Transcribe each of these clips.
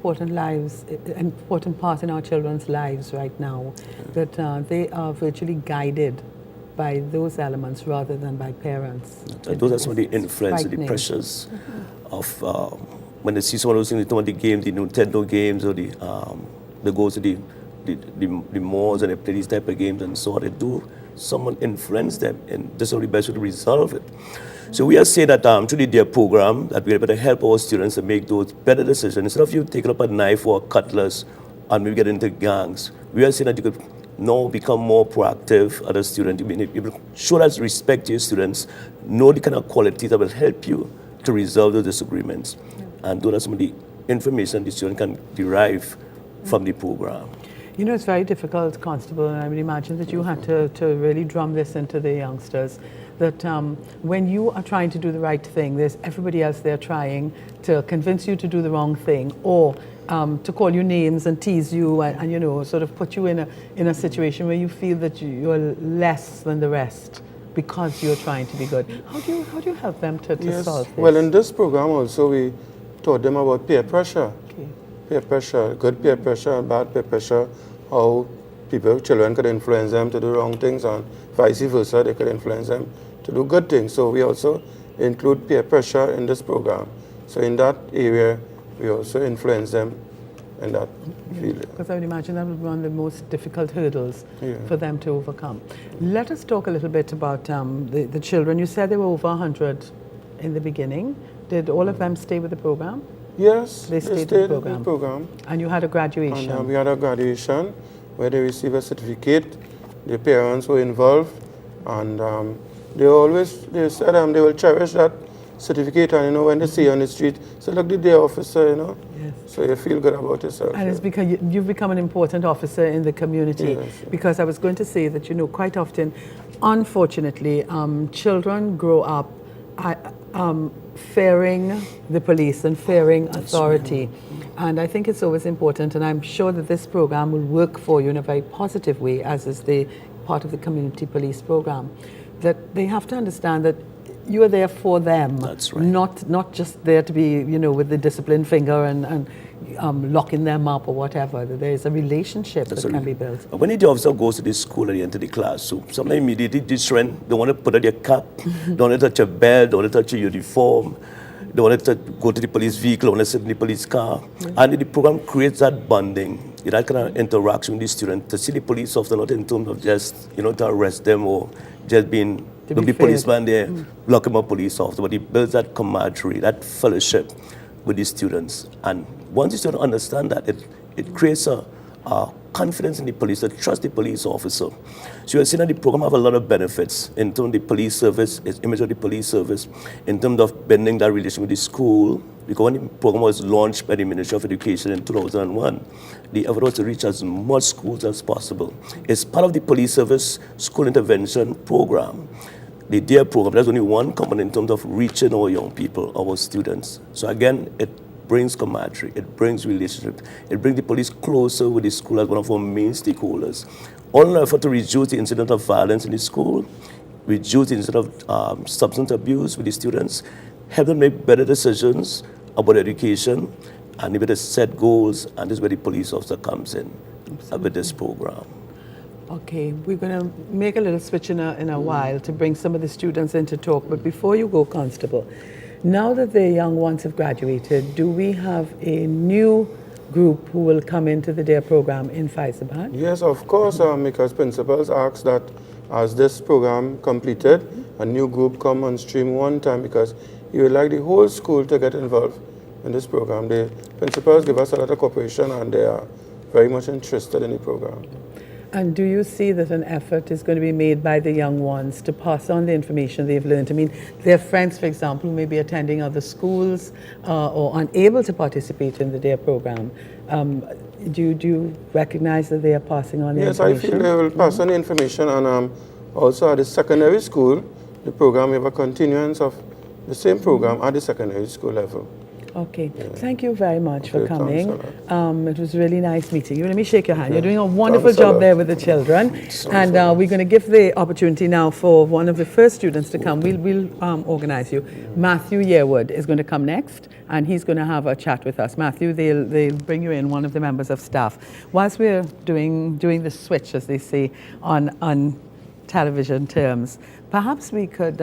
important part in our children's lives right now, that they are virtually guided by those elements rather than by parents. Those are some of the influence, the pressures of when they see some of those things, the games, the Nintendo games, or they go to the malls and they play these type of games and so on. They do someone influence them, and this is the best way to resolve it. So we are saying that through the DARE program, that we're able to help our students to make those better decisions. Instead of you taking up a knife or a cutlass and maybe get into gangs, we are saying that you could now become more proactive as a student. You show that respect to your students, know the kind of qualities that will help you to resolve those disagreements. And those are some of the information the student can derive from the program. You know, it's very difficult, Constable, and I would imagine that you had to really drum this into the youngsters, that when you are trying to do the right thing, there's everybody else there trying to convince you to do the wrong thing, or to call you names and tease you and you know, sort of put you in a situation where you feel that you're less than the rest because you're trying to be good. How do you help them to solve this? Well, in this program also we taught them about peer pressure. Okay. Peer pressure, good peer pressure and bad peer pressure, how children could influence them to do wrong things, and vice versa, they could influence them to do good things. So we also include peer pressure in this program. So in that area, we also influence them in that field. Because I would imagine that would be one of the most difficult hurdles for them to overcome. Let us talk a little bit about the children. You said there were over 100 in the beginning. Did all of them stay with the program? Yes, they stayed in with the program. And you had a graduation? And we had a graduation where they received a certificate. The parents were involved, and they said they will cherish that certificate, and you know, when they see you on the street, say, look, the DARE officer, you know. Yes. So you feel good about yourself. And it's because you've become an important officer in the community. Yes. Because I was going to say that, you know, quite often, unfortunately, children grow up fearing the police and fearing authority. And I think it's always important, and I'm sure that this program will work for you in a very positive way, as is the part of the community police program, that they have to understand that you are there for them. That's right. Not just there to be, you know, with the disciplined finger and locking them up or whatever. That there is a relationship that can be built. When the officer goes to the school and you enter the class, so sometimes immediately this friend, they want to put on your cap, don't want to touch your belt, don't want to touch your uniform, they want to go to the police vehicle, want to sit in the police car. And the program creates that bonding, that kind of interaction with the student, to see the police officer not in terms of just, you know, to arrest them or just being the policeman there, lock him up, police officer, but it builds that camaraderie, that fellowship with the students. And once the students understand that, it creates a confidence in the police, to trust the police officer. So you're seeing that the program have a lot of benefits in terms of the police service, its image of the police service, in terms of bending that relation with the school. Because when the program was launched by the Ministry of Education in 2001, the effort was to reach as much schools as possible. It's part of the police service school intervention program. The DARE program, there's only one component in terms of reaching our young people, our students. So again, it brings camaraderie, it brings relationship, it brings the police closer with the school as one of our main stakeholders. All in an effort to reduce the incident of violence in the school, reduce the incident of substance abuse with the students, help them make better decisions about education, and able to set goals, and this is where the police officer comes in with this program. Okay, we're going to make a little switch in a while to bring some of the students in to talk, but before you go, Constable, now that the young ones have graduated, do we have a new group who will come into the DARE program in Fyzabad? Yes, of course, because principals asked that as this program completed, a new group come on stream one time, because you would like the whole school to get involved in this program. The principals give us a lot of cooperation, and they are very much interested in the program. And do you see that an effort is going to be made by the young ones to pass on the information they've learned? I mean, their friends, for example, who may be attending other schools or unable to participate in the DARE program. Do you recognize that they are passing on the information? Yes, I feel they will pass on the information. And also at the secondary school, the program, we have a continuance of the same program at the secondary school level. Okay. Thank you very much for Okay, thanks coming. a lot. It was really nice meeting you. Let me shake your hand. You're doing a wonderful Thanks a job lot. there with the children. And we're going to give the opportunity now for one of the first students to come. We'll organize you. Matthew Yearwood is going to come next, and he's going to have a chat with us. Matthew, they'll bring you in, one of the members of staff. Whilst we're doing the switch, as they say, on television terms, perhaps we could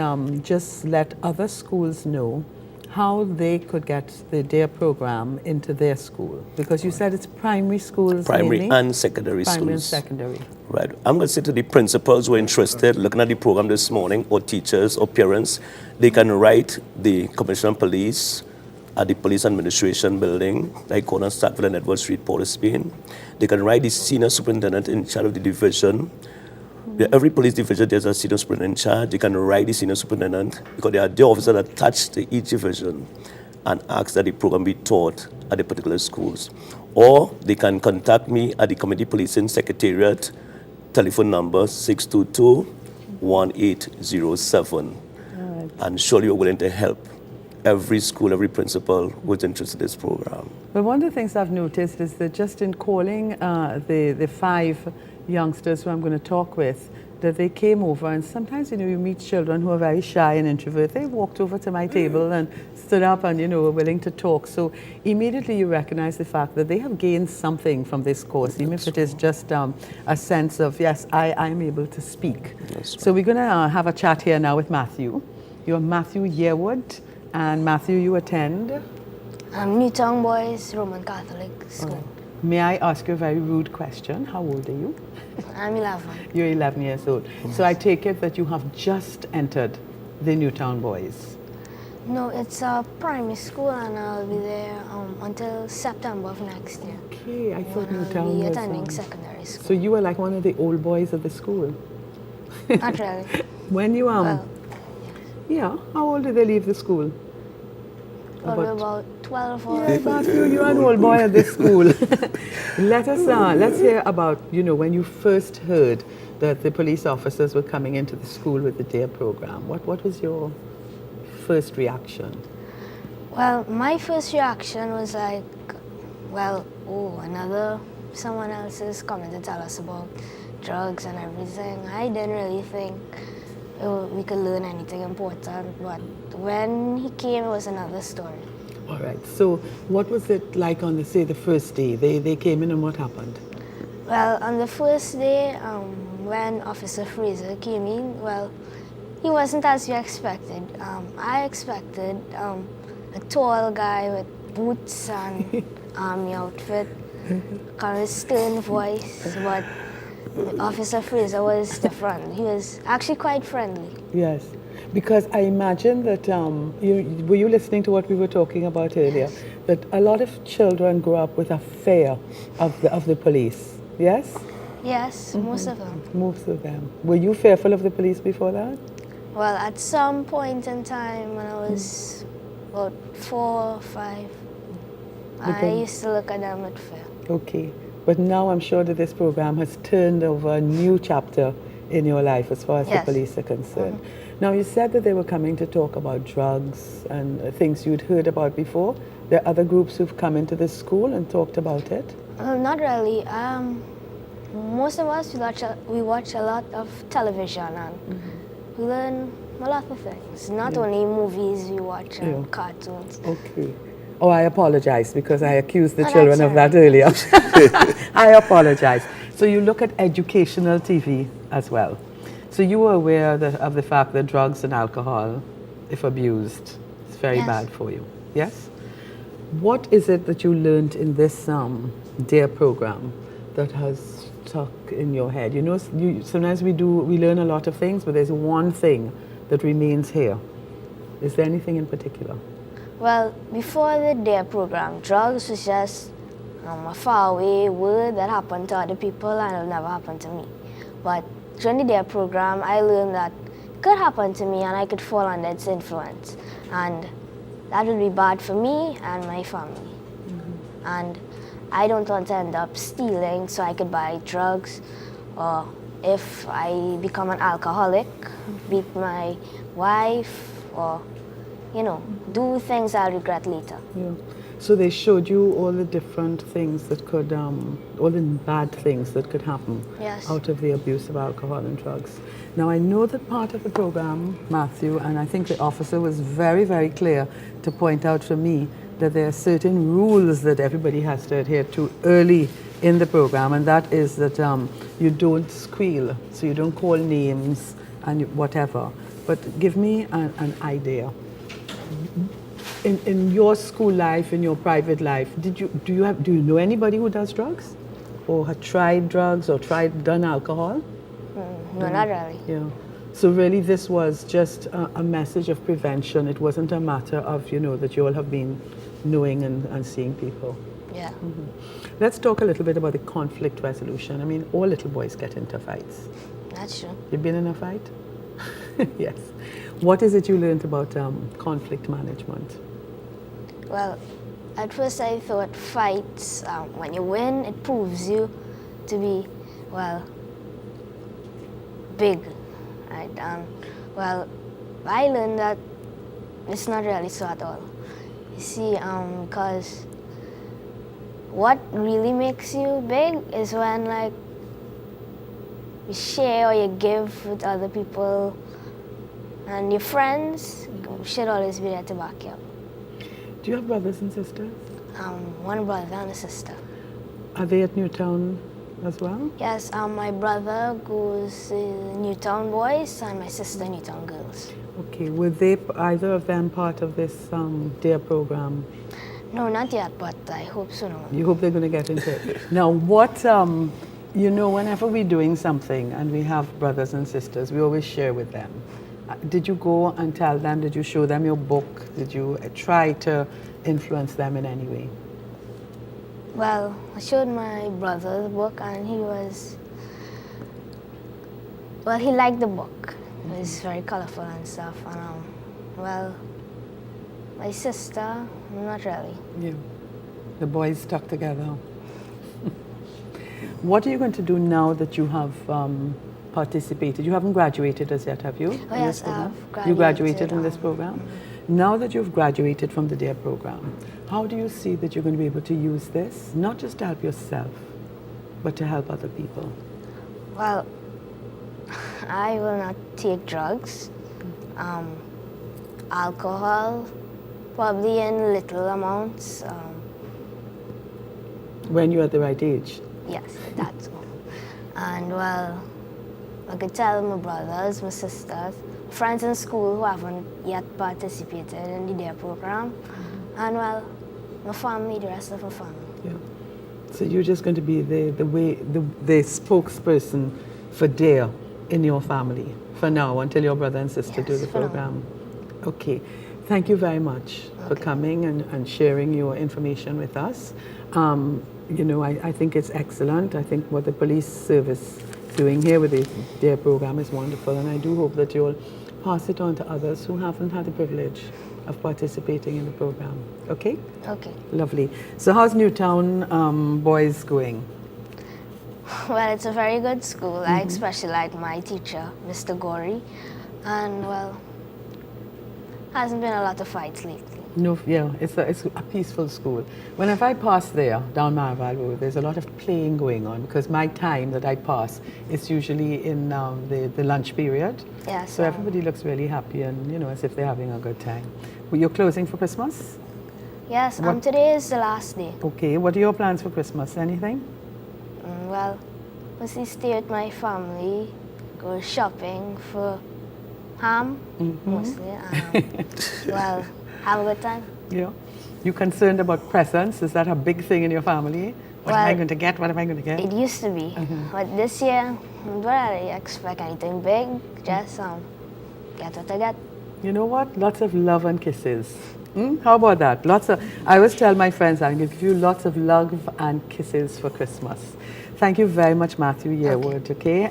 just let other schools know how they could get the DARE program into their school. Because you said it's primary schools Primary mainly? and secondary Primary and schools. secondary. Right. I'm going to say to the principals who are interested, looking at the program this morning, or teachers or parents, they can write the Commissioner of Police at the Police Administration Building, like corner Stratford and Edward Street, Port of Spain. They can write the Senior Superintendent in charge of the division. Every police division, there's a senior superintendent in charge. They can write the senior superintendent because they are the officers attached to each division and ask that the program be taught at the particular schools. Or they can contact me at the Community Policing Secretariat, telephone number 622-1807. And surely we're willing to help every school, every principal who's interested in this program. Well, one of the things I've noticed is that just in calling the 5 youngsters who I'm going to talk with, that they came over, and sometimes, you meet children who are very shy and introvert. They walked over to my table and stood up and, were willing to talk. So immediately you recognize the fact that they have gained something from this course, even if it is just a sense of, yes, I'm able to speak. So we're going to have a chat here now with Matthew. You're Matthew Yearwood, and Matthew, you attend? Newtown Boys Roman Catholic School. May I ask you a very rude question? How old are you? I'm 11. You're 11 years old. So I take it that you have just entered the Newtown Boys. No, it's a primary school, and I'll be there until September of next year. Okay, I thought When Newtown I'll be was... attending secondary So school. you were like one of the old boys of the school. Not really. When you, Well, yeah, how old did they leave the school? probably about 12 or... Yes, Matthew, you're an old boy at this school. Let's hear about, when you first heard that the police officers were coming into the school with the DARE program. What was your first reaction? Well, my first reaction was like, well, someone else is coming to tell us about drugs and everything. I didn't really think we could learn anything important, but when he came, it was another story. All right, so what was it like on, the first day? They came in, and what happened? Well, on the first day, when Officer Fraser came in, well, he wasn't as you expected. I expected a tall guy with boots and army outfit, kind of stern voice, but Officer Fraser was different. He was actually quite friendly. Yes, because I imagine that, were you listening to what we were talking about earlier? Yes. That a lot of children grow up with a fear of the police, yes? Yes, most of them. Most of them. Were you fearful of the police before that? Well, at some point in time when I was about 4 or 5, I then- used to look at them with fear. Okay, but now I'm sure that this program has turned over a new chapter in your life as far as the Yes. police are concerned. Now, you said that they were coming to talk about drugs and things you'd heard about before. There are other groups who've come into this school and talked about it. Not really. Most of us, we watch a lot of television, and we learn a lot of things. Not only movies, we watch Yeah. cartoons. Okay. Oh, I apologize because I accused the Oh, children that's of that earlier. I apologize. So you look at educational TV as well. So you were aware of the fact that drugs and alcohol, if abused, is very Yes. bad for you. Yes? What is it that you learned in this DARE program that has stuck in your head? Sometimes we learn a lot of things, but there's one thing that remains here. Is there anything in particular? Well, before the DARE program, drugs was just a faraway word that happened to other people and it'll never happen to me. But during the DARE program, I learned that it could happen to me and I could fall under its influence. And that would be bad for me and my family. And I don't want to end up stealing so I could buy drugs, or if I become an alcoholic, beat my wife, or you know, do things I'll regret later. Yeah. So they showed you all the different things that could, all the bad things that could happen Yes. out of the abuse of alcohol and drugs. Now I know that part of the program, Matthew, and I think the officer was very, very clear to point out for me that there are certain rules that everybody has to adhere to early in the program, and that is that you don't squeal, so you don't call names and whatever. But give me an idea. In your school life, in your private life, do you know anybody who does drugs, or had tried drugs, or done alcohol? No, not really. Yeah. So really, this was just a message of prevention. It wasn't a matter of that you all have been knowing and seeing people. Yeah. Let's talk a little bit about the conflict resolution. I mean, all little boys get into fights. That's true. You've been in a fight? Yes. What is it you learned about conflict management? Well, at first I thought fights, when you win, it proves you to be, well, big, right? Well, I learned that it's not really so at all. You see, because what really makes you big is when, like, you share or you give with other people, and your friends should always be there to back you up. Do you have brothers and sisters? One brother and a sister. Are they at Newtown as well? Yes, my brother goes Newtown Boys and my sister Newtown Girls. Okay, were they either of them part of this DARE program? No, not yet, but I hope so. No. You hope they're going to get into it. Now, what, whenever we're doing something and we have brothers and sisters, we always share with them. Did you go and tell them? Did you show them your book? Did you try to influence them in any way? Well, I showed my brother the book and he was, well, he liked the book. It was very colorful and stuff. And, well, my sister, not really. Yeah. The boys stuck together. What are you going to do now that you have participated? You haven't graduated as yet, have you? Oh, yes, I've graduated. You graduated in this program? Now that you've graduated from the DARE program, how do you see that you're going to be able to use this, not just to help yourself, but to help other people? Well, I will not take drugs, alcohol, probably in little amounts. When you're at the right age? Yes, that's all. And well, I could tell my brothers, my sisters, friends in school who haven't yet participated in the DARE program, and well, my family, the rest of my family. Yeah. So you're just going to be the spokesperson for DARE in your family for now until your brother and sister do the Yes, for now. program. Okay. Thank you very much for coming and sharing your information with us. I think it's excellent. I think what the police service doing here with the DARE program is wonderful, and I do hope that you'll pass it on to others who haven't had the privilege of participating in the program. Okay? Okay. Lovely. So how's Newtown Boys going? Well, it's a very good school. I especially like my teacher, Mr. Gory, and well, hasn't been a lot of fights lately. No, yeah, it's a peaceful school. Whenever I pass there, down Maraval Road, there's a lot of playing going on because my time that I pass is usually in the lunch period. Yes. So everybody looks really happy and, as if they're having a good time. Well, you're closing for Christmas? Yes, today is the last day. Okay, what are your plans for Christmas? Anything? Well, mostly stay with my family, go shopping for ham, mostly. Well, have a good time. Yeah. You concerned about presents? Is that a big thing in your family? What am I Well, going to get? What am I going to get? It used to be, but this year, I don't really expect anything big. Just get what I get. You know what? Lots of love and kisses. How about that? I always tell my friends I'm going to give you lots of love and kisses for Christmas. Thank you very much, Matthew Yearwood, okay?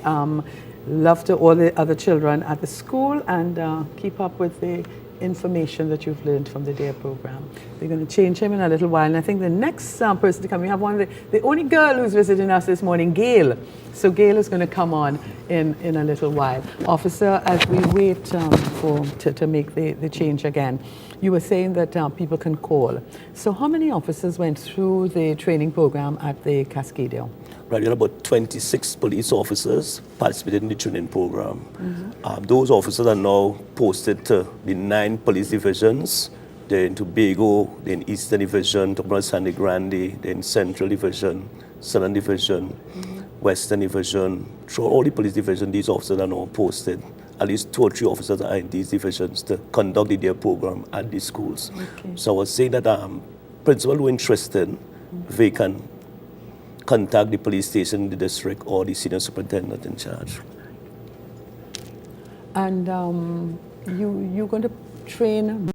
Love to all the other children at the school, and keep up with the information that you've learned from the DARE program. They're going to change him in a little while. And I think the next person to come, we have one of the only girl who's visiting us this morning, Gail. So Gail is going to come on in a little while. Officer, as we wait to make the change again, you were saying that people can call. So how many officers went through the training program at the Cascadia? Right, we had about 26 police officers participated in the training program. Those officers are now posted to the 9 police divisions. They're in Tobago, they're in Eastern Division, Tobago Sandy Grande, they're in Central Division, Southern Division, Western Division. Through all the police divisions, these officers are now posted. At least 2 or 3 officers are in these divisions to conduct the DARE program at these schools. Okay. So I was saying that principals who are interested, they can contact the police station in the district or the senior superintendent in charge. And you're going to train